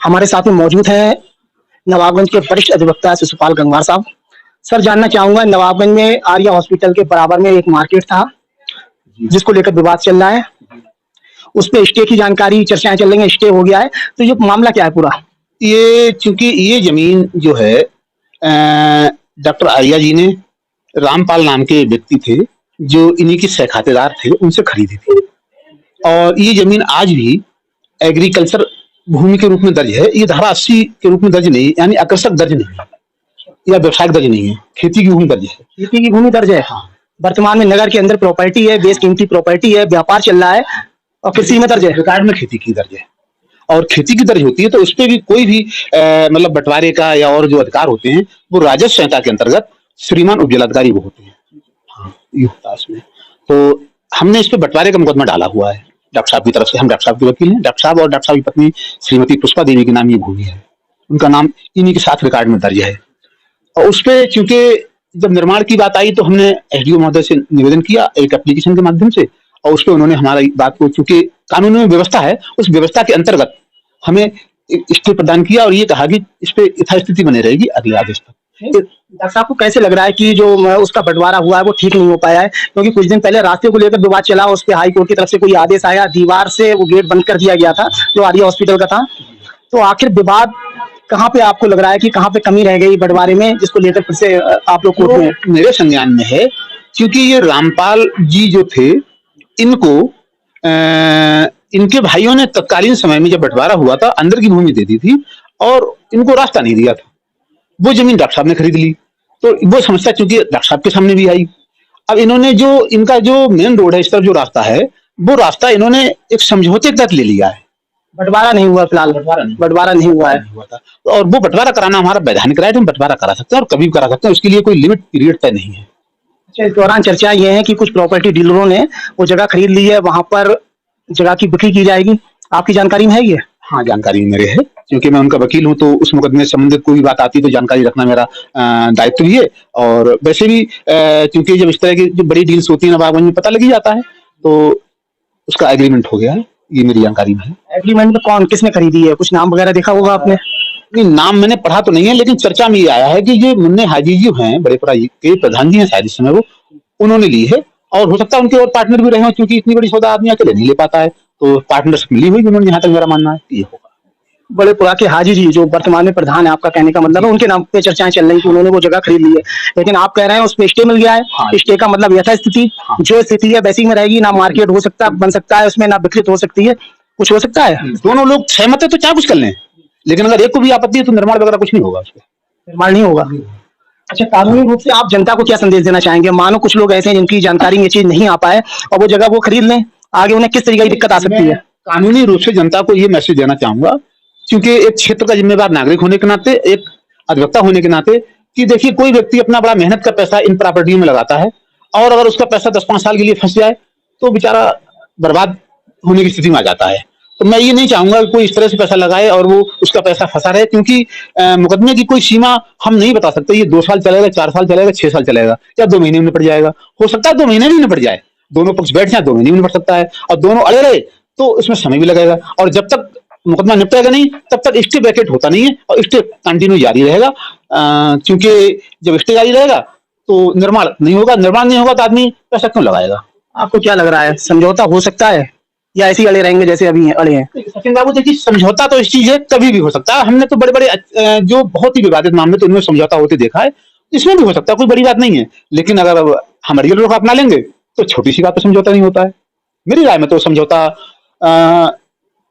हमारे साथ में मौजूद हैं नवाबगंज के वरिष्ठ अधिवक्ता शिशुपाल गंगवार साहब। सर, जानना चाहूंगा, नवाबगंज में आर्या हॉस्पिटल के बराबर में एक मार्केट था जिसको लेकर विवाद चल रहा है, उस पे स्टे की जानकारी चर्चाएं चल रही हैं, स्टे हो गया है, तो ये मामला क्या है पूरा? ये चूंकि ये जमीन जो है डॉक्टर आर्या जी ने रामपाल नाम के व्यक्ति थे जो इन्हीं के सहखातेदार थे, उनसे खरीदी थी। और ये जमीन आज भी एग्रीकल्चर भूमि के रूप में दर्ज है। ये धारा 80 के रूप में दर्ज नहीं है, यानी आकर्षक दर्ज नहीं है या व्यवसायिक दर्ज नहीं है, खेती की भूमि दर्ज है। खेती की भूमि दर्ज है। हाँ। वर्तमान में नगर के अंदर प्रॉपर्टी है, बेशकीमती प्रॉपर्टी है, व्यापार चल रहा है और कृषि में दर्ज है। रिकॉर्ड में खेती की दर्ज है और खेती की दर्ज होती है तो उस पर भी कोई भी मतलब बंटवारे का या और जो अधिकार होते हैं वो राजस्व संहिता के अंतर्गत श्रीमान उपजिलाधिकारी वो होते हैं। हाँ, ये होता है इसमें। तो हमने इस पे बंटवारे का मुकदमा डाला हुआ है डॉक्टर साहब की तरफ से। हम डॉक्टर साहब के वकील हैं। डॉक्टर साहब और डॉक्टर साहब की पत्नी श्रीमती पुष्पा देवी के नाम ये भूमि है, उनका नाम इन्हीं के साथ रिकॉर्ड में दर्ज है। और उस पर चूंकि जब निर्माण की बात आई तो हमने एसडीओ महोदय से निवेदन किया एक एप्लीकेशन के माध्यम से, और उस पर उन्होंने हमारी बात को, चूंकि कानून में व्यवस्था है, उस व्यवस्था के अंतर्गत हमें स्टे प्रदान किया और ये कहा कि इस पे यथास्थिति बने रहेगी अगले आदेश तक। डॉक्टर साहब को कैसे लग रहा है कि जो उसका बंटवारा हुआ है वो ठीक नहीं हो पाया है? क्योंकि कुछ दिन पहले रास्ते को लेकर विवाद चला, उस पर हाई कोर्ट की तरफ से कोई आदेश आया, दीवार से वो गेट बंद कर दिया गया था जो आर्या हॉस्पिटल का था। तो आखिर विवाद कहाँ पे आपको लग रहा है कि कहाँ पे कमी रह गई बंटवारे में, जिसको लेकर फिर से आप लोग कोर्ट में? मेरे संज्ञान में है, क्योंकि ये रामपाल जी जो थे इनको इनके भाइयों ने तत्कालीन समय में जब बंटवारा हुआ था अंदर की भूमि दे दी थी और इनको रास्ता नहीं दिया था। वो जमीन डॉक्टर साहब ने खरीद ली, तो वो समस्या चूंकि डॉक्टर साहब के सामने भी आई। अब इन्होंने जो इनका जो मेन रोड है, इस तरफ जो रास्ता है, वो रास्ता इन्होंने एक समझौते तक ले लिया है। बंटवारा नहीं हुआ फिलहाल, बंटवारा नहीं हुआ है। और वो बंटवारा कराना हमारा वैधानिक राइट है, हम बंटवारा करा सकते हैं और कभी भी करा सकते हैं, उसके लिए कोई लिमिट पीरियड तय नहीं है। अच्छा, इस दौरान चर्चा ये है कि कुछ प्रॉपर्टी डीलरों ने वो जगह खरीद ली है, वहां पर जगह की बिक्री की जाएगी, आपकी जानकारी में है ये? हाँ, जानकारी मेरे है, क्योंकि मैं उनका वकील हूँ, तो उस मुकदमे से संबंधित कोई भी बात आती है तो जानकारी रखना मेरा दायित्व भी है। और वैसे भी क्योंकि जब इस तरह की जो बड़ी डील्स होती है नवाबगंज में पता लग ही जाता है, तो उसका एग्रीमेंट हो गया है, ये मेरी जानकारी में है। एग्रीमेंट में कौन किसने खरीदी है, कुछ नाम वगैरह देखा होगा आपने? नहीं, नाम मैंने पढ़ा तो नहीं है, लेकिन चर्चा में ये आया है कि ये मुन्ने हाजी जी हैं, बड़ेपुरा के प्रधान जी हैं शायद इस समय, वो उन्होंने ली है। और हो सकता है उनके और पार्टनर भी रहे हो, क्योंकि इतनी बड़ी सौदा आदमी अकेले नहीं ले पाता है, तो पार्टनरशिप मिली हुई उन्होंने, जहां तक मेरा मानना है ये होगा। बड़ेपुरा के हाजी जी जो वर्तमान में प्रधान है, आपका कहने का मतलब है उनके नाम पे चर्चाएं चल रही कि उन्होंने वो जगह खरीद ली है, लेकिन आप कह रहे हैं उस पे स्टे मिल गया है। हाँ। स्टे का मतलब यथास्थिति, हाँ, जो स्थिति है वैसी में रहेगी, ना मार्केट हो सकता बन सकता है उसमें, ना विकृत हो सकती है, कुछ हो सकता है। दोनों लोग सहमत है तो चाहे कुछ कर लें, लेकिन अगर एक को भी आपत्ति है तो निर्माण वगैरह कुछ नहीं होगा, उस पर निर्माण नहीं होगा। अच्छा, कानूनी रूप से आप जनता को क्या संदेश देना चाहेंगे? मानो कुछ लोग ऐसे हैं जिनकी जानकारी में ये चीज नहीं आ पाए और वो जगह वो खरीद लें, आगे उन्हें किस तरीके की दिक्कत आ सकती है? कानूनी रूप से जनता को ये मैसेज देना चाहूंगा, क्योंकि एक क्षेत्र का जिम्मेदार नागरिक होने के नाते, एक अधिवक्ता होने के नाते, कि देखिए कोई व्यक्ति अपना बड़ा मेहनत का पैसा इन प्रॉपर्टियों में लगाता है और अगर उसका पैसा 10-5 साल के लिए फंस जाए तो बेचारा बर्बाद होने की स्थिति में आ जाता है। तो मैं ये नहीं चाहूंगा कि कोई इस तरह से पैसा लगाए और वो उसका पैसा फंसा रहे, क्योंकि मुकदमे की कोई सीमा हम नहीं बता सकते। ये 2 साल चलेगा, 4 साल चलेगा, 6 साल चलेगा, या 2 महीने में निपट जाएगा। हो सकता है 2 महीने में निपट जाए, दोनों पक्ष बैठ जाए 2 महीने में निपट सकता है, और दोनों अड़े रहे तो इसमें समय भी लगेगा। और जब तक मुकदमा निपटेगा नहीं तब तक स्टे वैकेट होता नहीं है और स्टे कंटिन्यू जारी रहेगा, क्योंकि जब स्टे जारी रहेगा तो निर्माण नहीं होगा, निर्माण नहीं होगा तो आदमी पैसा क्यों लगाएगा? आपको क्या लग रहा है, समझौता हो सकता है या ऐसे ही अड़े रहेंगे जैसे अभी अड़े हैं? सचिन बाबू देखिए, समझौता तो इस चीज है, कभी भी हो सकता है। हमने तो बड़े बड़े जो बहुत ही विवादित मामले तो उनमें समझौता होते देखा है, इसमें भी हो सकता है, कोई बड़ी बात नहीं है। लेकिन अगर हम रियल लोग अपना लेंगे तो छोटी सी बात पर समझौता नहीं होता है। मेरी राय में तो समझौता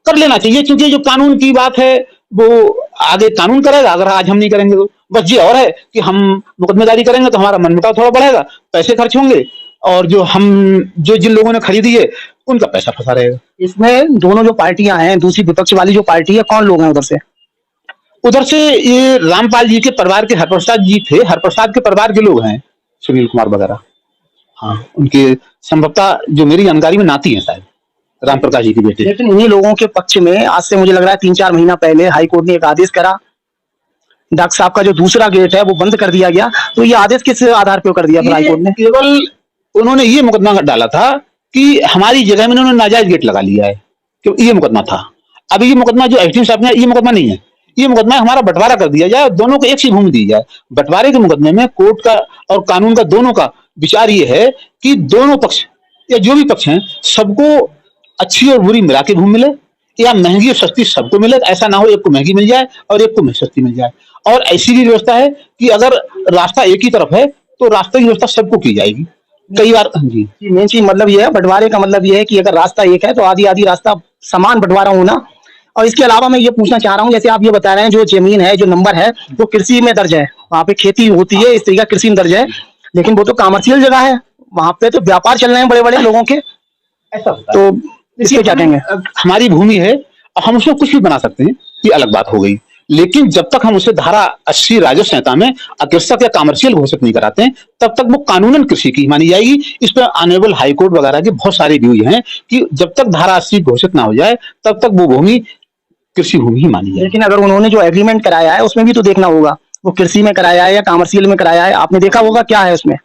कर लेना चाहिए, क्योंकि जो कानून की बात है वो आगे कानून करेगा, अगर आज हम नहीं करेंगे तो। बस ये और है कि हम मुकदमेदारी करेंगे तो हमारा मनमुटाव थोड़ा बढ़ेगा, पैसे खर्च होंगे, और जो जिन लोगों ने खरीदी है उनका पैसा फंसा रहेगा। इसमें दोनों जो पार्टियां हैं, दूसरी विपक्ष वाली जो पार्टी है, कौन लोग हैं उधर से? उधर से ये रामपाल जी के परिवार के हरप्रसाद जी थे, हरप्रसाद के परिवार के लोग हैं, सुनील कुमार वगैरह। हाँ, उनके संभवतः जो मेरी जानकारी में नाती है शायद राम प्रकाश जी के बेटे। लेकिन इन्हीं लोगों के पक्ष में आज से मुझे लग रहा है 3-4 महीना पहले हाई कोर्ट ने एक आदेश करा, डॉक्टर साहब का जो दूसरा गेट है वो बंद कर दिया गया। तो ये आदेश किस आधार पर कर दिया हाई कोर्ट ने? केवल उन्होंने ये मुकदमा डाला था कि हमारी जगह में उन्होंने नाजायज गेट लगा लिया है, क्योंकि ये मुकदमा था। अभी ये मुकदमा जो एसडीएम साहब ने, ये मुकदमा नहीं है, ये मुकदमा हमारा बंटवारा कर दिया जाए, दोनों को एक सी भूमि दी जाए। बंटवारे के मुकदमे में कोर्ट का और कानून का दोनों का विचार ये है कि दोनों पक्ष या जो भी पक्ष हैं सबको अच्छी और बुरी मिला के भूमि मिले, या महंगी और सस्ती सबको मिले। ऐसा ना हो एक को महंगी मिल जाए और एक को सस्ती मिल जाए। और ऐसी भी व्यवस्था है कि अगर रास्ता एक ही तरफ है तो रास्ते की व्यवस्था सबको की जाएगी। कई बार जी मेन चीज मतलब ये है, बंटवारे का मतलब ये है कि अगर रास्ता एक है तो आधी आधी रास्ता समान बंटवारा होना। और इसके अलावा मैं ये पूछना चाह रहा हूँ, जैसे आप ये बता रहे हैं जो जमीन है, जो नंबर है वो कृषि में दर्ज है, वहाँ पे खेती होती है, इस तरीका कृषि में दर्ज है, लेकिन वो तो कॉमर्शियल जगह है, वहाँ पे तो व्यापार चल रहे हैं बड़े बड़े लोगों के। ऐसा होता तो इसके क्या कहेंगे? हमारी भूमि है, हम उसमें कुछ भी बना सकते हैं, ये अलग बात हो गई। लेकिन जब तक हम उसे धारा 80 राजस्व संहिता में अकृषक या कमर्शियल घोषित नहीं कराते हैं, तब तक वो कानूनन कृषि की मानी जाएगी। इस पर ऑनरेबल हाई कोर्ट वगैरह के बहुत सारे व्यूज हैं कि जब तक धारा 80 घोषित ना हो जाए तब तक वो भूमि कृषि भूमि ही मानी जाएगी। लेकिन अगर उन्होंने जो एग्रीमेंट कराया है उसमें भी तो देखना होगा, वो कृषि में कराया है या कमर्शियल में कराया है, आपने देखा होगा क्या है उसमें?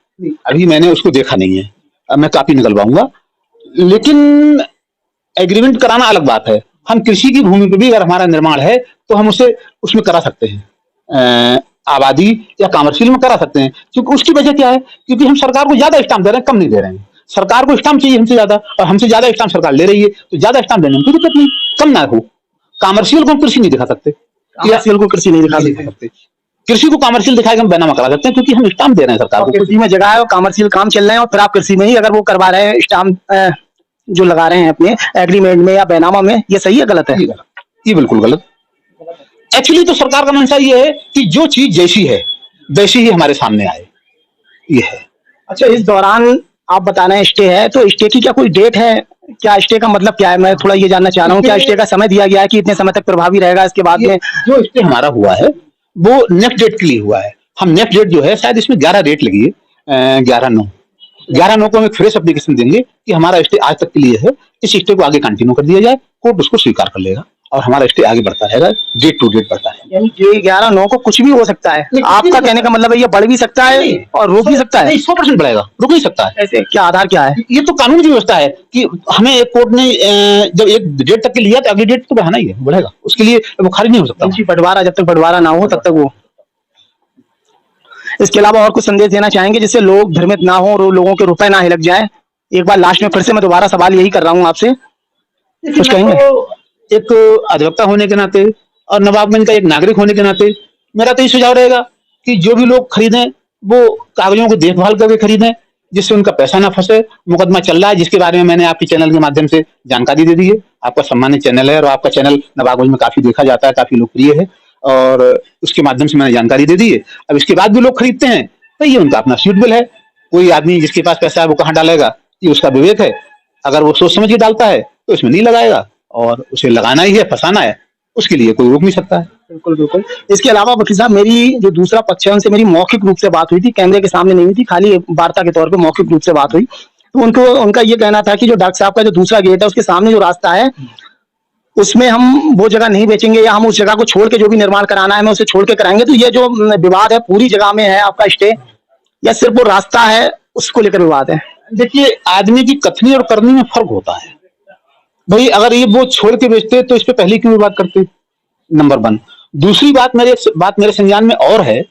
अभी मैंने उसको देखा नहीं है, अब मैं कॉपी निकलवाऊंगा। लेकिन एग्रीमेंट कराना अलग बात है। हम कृषि की भूमि पे भी अगर हमारा निर्माण है तो हम उसे उसमें करा सकते हैं, आबादी या कमर्शियल में करा सकते हैं। क्योंकि उसकी वजह क्या है, क्योंकि हम सरकार को ज्यादा स्टाम्प दे रहे हैं, कम नहीं दे रहे हैं। सरकार को स्टाम्प चाहिए हमसे ज्यादा, और हमसे ज्यादा स्टाम्प सरकार ले रही है, तो ज्यादा स्टाम्प देने में कोई दिक्कत नहीं, कम ना हो। कमर्शियल को हम कृषि नहीं दिखा सकते, कमर्शियल को कृषि नहीं दिखा सकते। कृषि को कमर्शियल दिखा के हम बैनामा करा सकते हैं, क्योंकि हम स्टाम्प दे रहे हैं सरकार को। कृषि में जगह है और कमर्शियल काम चल रहे हैं, और फिर आप कृषि में ही अगर वो करवा रहे हैं स्टाम्प जो लगा रहे हैं अपने एग्रीमेंट में या बैनामा में, ये सही है गलत है? ये बिल्कुल गलत। एक्चुअली तो सरकार का मंशा ये है कि जो चीज जैसी है वैसी ही हमारे सामने आए, ये है। अच्छा, इस दौरान आप बता रहे हैं स्टे है, तो स्टे की क्या कोई डेट है? क्या स्टे का मतलब क्या है, मैं थोड़ा ये जानना चाह रहा हूँ। क्या स्टे का समय दिया गया है कि इतने समय तक प्रभावी रहेगा, इसके बाद में? जो स्टे हमारा हुआ है वो नेक्स्ट डेट के लिए हुआ है। हम नेक्स्ट डेट जो है, शायद इसमें 11 डेट लगी है, 11/9 को हम एक फ्रेश एप्लीकेशन देंगे कि हमारा स्टे आज तक के लिए है, इस स्टे को आगे कंटिन्यू कर दिया जाए, कोर्ट उसको स्वीकार कर लेगा और हमारा स्टे आगे बढ़ता रहेगा, डेट टू डेट बढ़ता है। यानी कि 11/9 को कुछ भी हो सकता है? आपका कहने का मतलब है ये बढ़ भी सकता है और रुक भी सकता है? 100% बढ़ेगा, रुक नहीं सकता है। ऐसे क्या आधार क्या है? ये तो कानून की व्यवस्था है कि हमें एक कोर्ट ने जब एक डेट तक के लिया तो अगली डेट तो बढ़ाना ही है, बढ़ेगा, उसके लिए वो खारिज नहीं हो सकता। बंटवारा जब तक बंटवारा ना हो तब तक वो। इसके अलावा और कुछ संदेश देना चाहेंगे जिससे लोग भ्रमित ना हो और लोगों के रुपए ना हिलक जाए? एक बार लास्ट में फिर से मैं दोबारा सवाल यही कर रहा हूँ आपसे, कुछ कहेंगे? एक अधिवक्ता होने के नाते और नवाबगंज का एक नागरिक होने के नाते मेरा तो ये सुझाव रहेगा कि जो भी लोग खरीदें वो कागजों को देखभाल करके खरीदें, जिससे उनका पैसा ना फंसे। मुकदमा चल रहा है जिसके बारे में मैंने आपके चैनल के माध्यम से जानकारी दे दी है। आपका सम्मानित चैनल है और आपका चैनल नवाबगंज में काफी देखा जाता है, काफी लोकप्रिय है, और उसके माध्यम से मैंने जानकारी दे दी है। अब इसके बाद भी लोग खरीदते हैं तो ये उनका अपना सूटेबल है। कोई आदमी जिसके पास पैसा है वो कहाँ डालेगा, ये उसका विवेक है। अगर वो सोच समझ के डालता है तो इसमें नहीं लगाएगा, और उसे लगाना ही है, फंसाना है, उसके लिए कोई रोक नहीं सकता है। बिल्कुल बिल्कुल। इसके अलावा वकील साहब, मेरी जो दूसरा पक्ष है उनसे मेरी मौखिक रूप से बात हुई थी, कैमरे के सामने नहीं हुई थी, खाली वार्ता के तौर पे मौखिक रूप से बात हुई। तो उनका ये कहना था कि जो डॉक्टर साहब का जो दूसरा गेट है उसके सामने जो रास्ता है उसमें हम वो जगह नहीं बेचेंगे, या हम उस जगह को छोड़ के जो भी निर्माण कराना है मैं उसे छोड़ के कराएंगे। तो ये जो विवाद है पूरी जगह में है आपका स्टे, या सिर्फ वो रास्ता है उसको लेकर विवाद है? देखिए, आदमी की कथनी और करनी में फर्क होता है भाई। अगर ये वो छोड़ के बेचते तो इस पे पहले क्यों बात करते, नंबर 1। दूसरी बात मेरे संज्ञान में और है,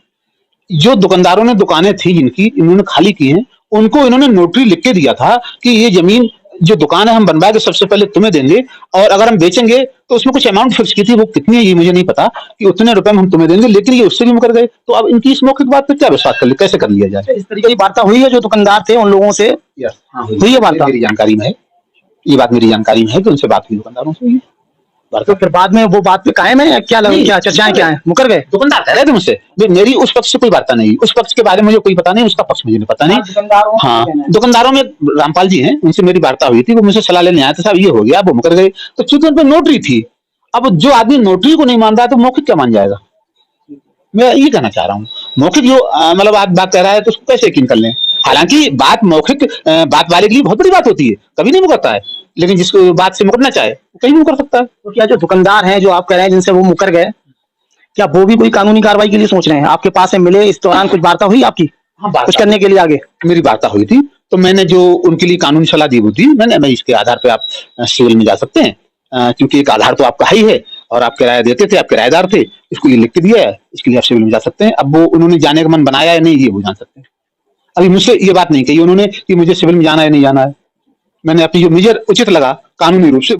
जो दुकानदारों ने दुकानें थी जिनकी इन्होंने खाली की हैं, उनको इन्होंने नोटरी लिख के दिया था कि ये जमीन जो दुकान है हम बनवा के सबसे पहले तुम्हें देंगे, और अगर हम बेचेंगे तो उसमें कुछ अमाउंट फिक्स की थी, वो कितनी है ये मुझे नहीं पता, कि उतने रुपए में हम तुम्हें देंगे, लेकिन ये उससे भी मुकर गए। तो अब इनकी इस मौखिक बात पे क्या विश्वास कर ले, कैसे कर लिया जाए? इस तरीके की वार्ता हुई है जो दुकानदार थे उन लोगों से? हुई है वार्ता, मेरी जानकारी में है, ये बात मेरी जानकारी में है कि उनसे बात हुई दुकानदारों से। तो फिर बाद में वो बात पे कायम है या क्या क्या चर्चाएं क्या है, मुकर गए? दुकानदार कह रहे थे मुझसे, मेरी उस पक्ष से कोई वार्ता नहीं, उस पक्ष के बारे में मुझे कोई पता नहीं, उसका पक्ष मुझे पता नहीं। हाँ, दुकानदारों में रामपाल जी हैं, उनसे मेरी वार्ता हुई थी, वो मुझसे सलाह लेने आए थे, साहब ये हो गया, वो मुकर गए। तो चूंकि उन पर नोटरी थी, अब जो आदमी नोटरी को नहीं मान रहा है तो मौखिक क्या मान जाएगा? मैं ये कहना चाह रहा हूँ, मौखिक जो मतलब आज बात कह रहा है तो उसको कैसे यकीन कर लें? हालांकि बात मौखिक बात वाले के लिए बहुत बड़ी बात होती है, कभी नहीं मुकरता है, लेकिन जिसको बात से मुकरना चाहे वो कहीं भी मुकर सकता है। तो क्या जो दुकानदार हैं जो आप कह रहे हैं जिनसे वो मुकर गए, क्या वो भी कोई कानूनी कार्रवाई के लिए सोच रहे हैं? आपके पास से मिले, इस दौरान कुछ वार्ता हुई आपकी? हाँ, कुछ करने के लिए आगे? मेरी वार्ता हुई थी, तो मैंने जो उनके लिए कानूनी सलाह दी हुई थी, मैं इसके आधार पे आप सिविल में जा सकते हैं, क्योंकि एक आधार तो आपका ही है और आप किराया देते थे, आप किराएदार थे, इसको ये लिख के दिया है, इसके लिए आप सिविल में जा सकते हैं। अब वो उन्होंने जाने का मन बनाया या नहीं, ये वो जान सकते हैं। अभी मुझसे ये बात नहीं कही उन्होंने कि मुझे सिविल में जाना है नहीं जाना है। मैंने अपनी जो मुझे उचित लगा कानूनी रूप से